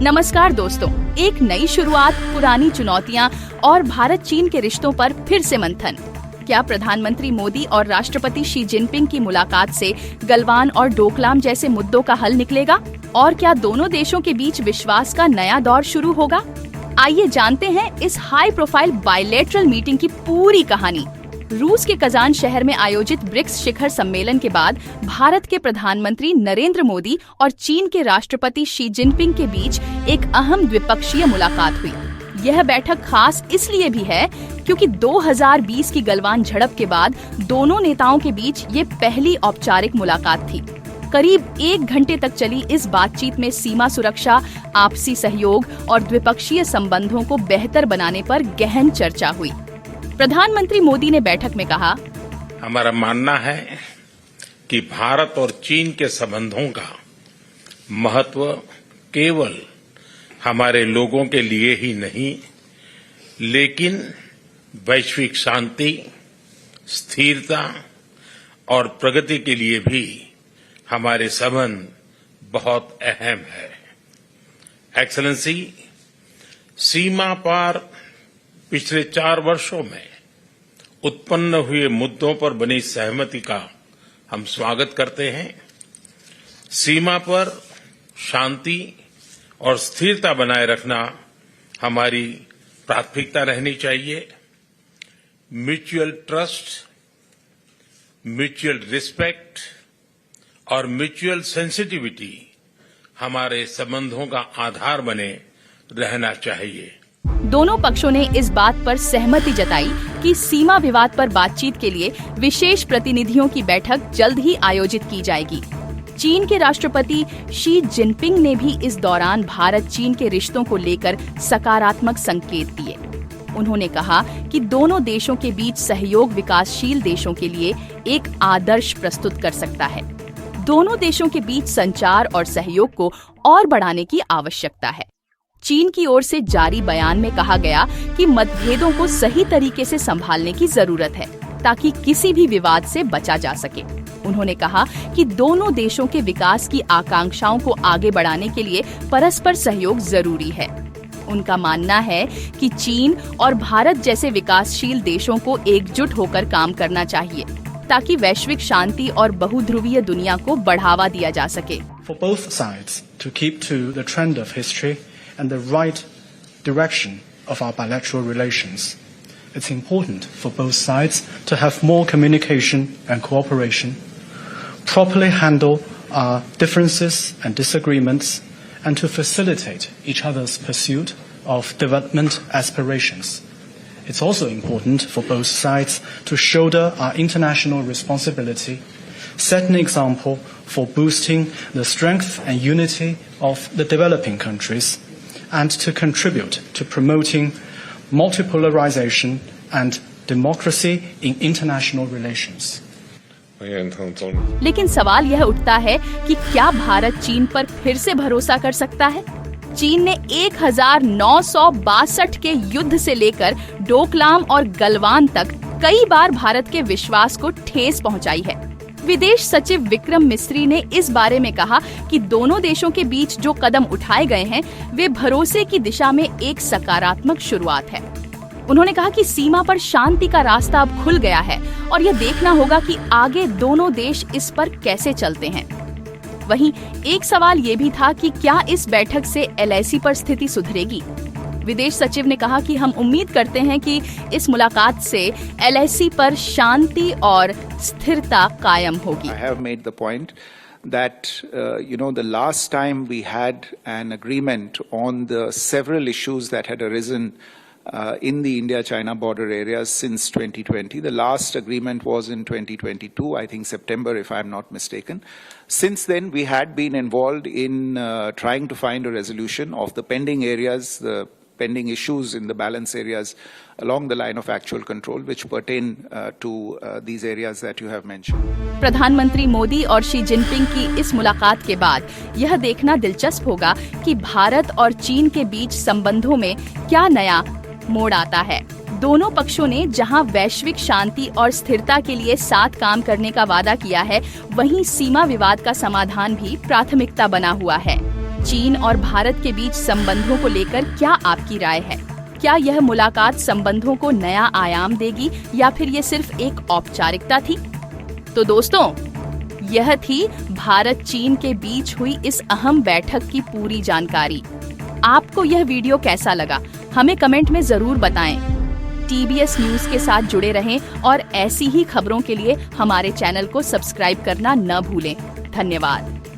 नमस्कार दोस्तों, एक नई शुरुआत, पुरानी चुनौतियां और भारत चीन के रिश्तों पर फिर से मंथन। क्या प्रधानमंत्री मोदी और राष्ट्रपति शी जिनपिंग की मुलाकात से गलवान और डोकलाम जैसे मुद्दों का हल निकलेगा? और क्या दोनों देशों के बीच विश्वास का नया दौर शुरू होगा? आइए जानते हैं इस हाई प्रोफाइल बायलैटरल मीटिंग की पूरी कहानी। रूस के कजान शहर में आयोजित ब्रिक्स शिखर सम्मेलन के बाद भारत के प्रधानमंत्री नरेंद्र मोदी और चीन के राष्ट्रपति शी जिनपिंग के बीच एक अहम द्विपक्षीय मुलाकात हुई। यह बैठक खास इसलिए भी है क्योंकि 2020 की गलवान झड़प के बाद दोनों नेताओं के बीच ये पहली औपचारिक मुलाकात थी। करीब 1 घंटे तक चली इस बातचीत में सीमा सुरक्षा, आपसी सहयोग और द्विपक्षीय संबंधों को बेहतर बनाने पर गहन चर्चा हुई। प्रधानमंत्री मोदी ने बैठक में कहा, हमारा मानना है कि भारत और चीन के संबंधों का महत्व केवल हमारे लोगों के लिए ही नहीं, लेकिन वैश्विक शांति, स्थिरता और प्रगति के लिए भी हमारे संबंध बहुत अहम है। एक्सेलेंसी, सीमा पार पिछले 4 वर्षों में उत्पन्न हुए मुद्दों पर बनी सहमति का हम स्वागत करते हैं। सीमा पर शांति और स्थिरता बनाए रखना हमारी प्राथमिकता रहनी चाहिए। म्यूचुअल ट्रस्ट, म्यूचुअल रिस्पेक्ट और म्यूचुअल सेंसिटिविटी हमारे संबंधों का आधार बने रहना चाहिए। दोनों पक्षों ने इस बात पर सहमति जताई कि सीमा विवाद पर बातचीत के लिए विशेष प्रतिनिधियों की बैठक जल्द ही आयोजित की जाएगी। चीन के राष्ट्रपति शी जिनपिंग ने भी इस दौरान भारत चीन के रिश्तों को लेकर सकारात्मक संकेत दिए। उन्होंने कहा कि दोनों देशों के बीच सहयोग विकासशील देशों के लिए एक आदर्श प्रस्तुत कर सकता है। दोनों देशों के बीच संचार और सहयोग को और बढ़ाने की आवश्यकता है। चीन की ओर से जारी बयान में कहा गया कि मतभेदों को सही तरीके से संभालने की जरूरत है ताकि किसी भी विवाद से बचा जा सके। उन्होंने कहा कि दोनों देशों के विकास की आकांक्षाओं को आगे बढ़ाने के लिए परस्पर सहयोग जरूरी है। उनका मानना है कि चीन और भारत जैसे विकासशील देशों को एकजुट होकर काम करना चाहिए ताकि वैश्विक शांति और बहुध्रुवीय दुनिया को बढ़ावा दिया जा सके। For both sides to keep to the trend of history and the right direction of our bilateral relations. It's important for both sides to have more communication and cooperation, properly handle our differences and disagreements, and to facilitate each other's pursuit of development aspirations. It's also important for both sides to shoulder our international responsibility, set an example for boosting the strength and unity of the developing countries, and to contribute to promoting multipolarization and democracy in international relations. लेकिन सवाल यह उठता है कि क्या भारत चीन पर फिर से भरोसा कर सकता है? चीन ने 1962 के युद्ध से लेकर डोकलाम और गलवान तक कई बार भारत के विश्वास को ठेस पहुंचाई है। विदेश सचिव विक्रम मिस्री ने इस बारे में कहा कि दोनों देशों के बीच जो कदम उठाए गए हैं वे भरोसे की दिशा में एक सकारात्मक शुरुआत है। उन्होंने कहा कि सीमा पर शांति का रास्ता अब खुल गया है और यह देखना होगा कि आगे दोनों देश इस पर कैसे चलते हैं। वहीं एक सवाल ये भी था कि क्या इस बैठक से LAC पर स्थिति सुधरेगी। विदेश सचिव ने कहा कि हम उम्मीद करते हैं कि इस मुलाकात से LAC पर शांति और स्थिरता कायम होगी। I have made the point that the last time we had an agreement on the several issues that had arisen in the India-China border areas since 2020. The last agreement was in 2022, I think September, if I'm not mistaken. Since then, we had been involved in trying to find a resolution of the pending areas, the pending issues in the balance areas along the line of actual control, which pertain to these areas that you have mentioned. प्रधानमंत्री मोदी और Xi Jinping की इस मुलाकात के बाद यह देखना दिलचस्प होगा कि भारत और चीन के बीच संबंधों में क्या नया मोड़ आता है। दोनों पक्षों ने जहां वैश्विक शांति और स्थिरता के लिए साथ काम करने का वादा किया है, वहीं सीमा विवाद का समाधान भी प्राथमिकता बना हुआ है। चीन और भारत के बीच संबंधों को लेकर क्या आपकी राय है? क्या यह मुलाकात संबंधों को नया आयाम देगी या फिर ये सिर्फ एक औपचारिकता थी? तो दोस्तों, यह थी भारत चीन के बीच हुई इस अहम बैठक की पूरी जानकारी। आपको यह वीडियो कैसा लगा? हमें कमेंट में जरूर बताएं। TBS न्यूज के साथ जुड़े रहें और ऐसी ही खबरों के लिए हमारे चैनल को सब्सक्राइब करना न भूलें। धन्यवाद।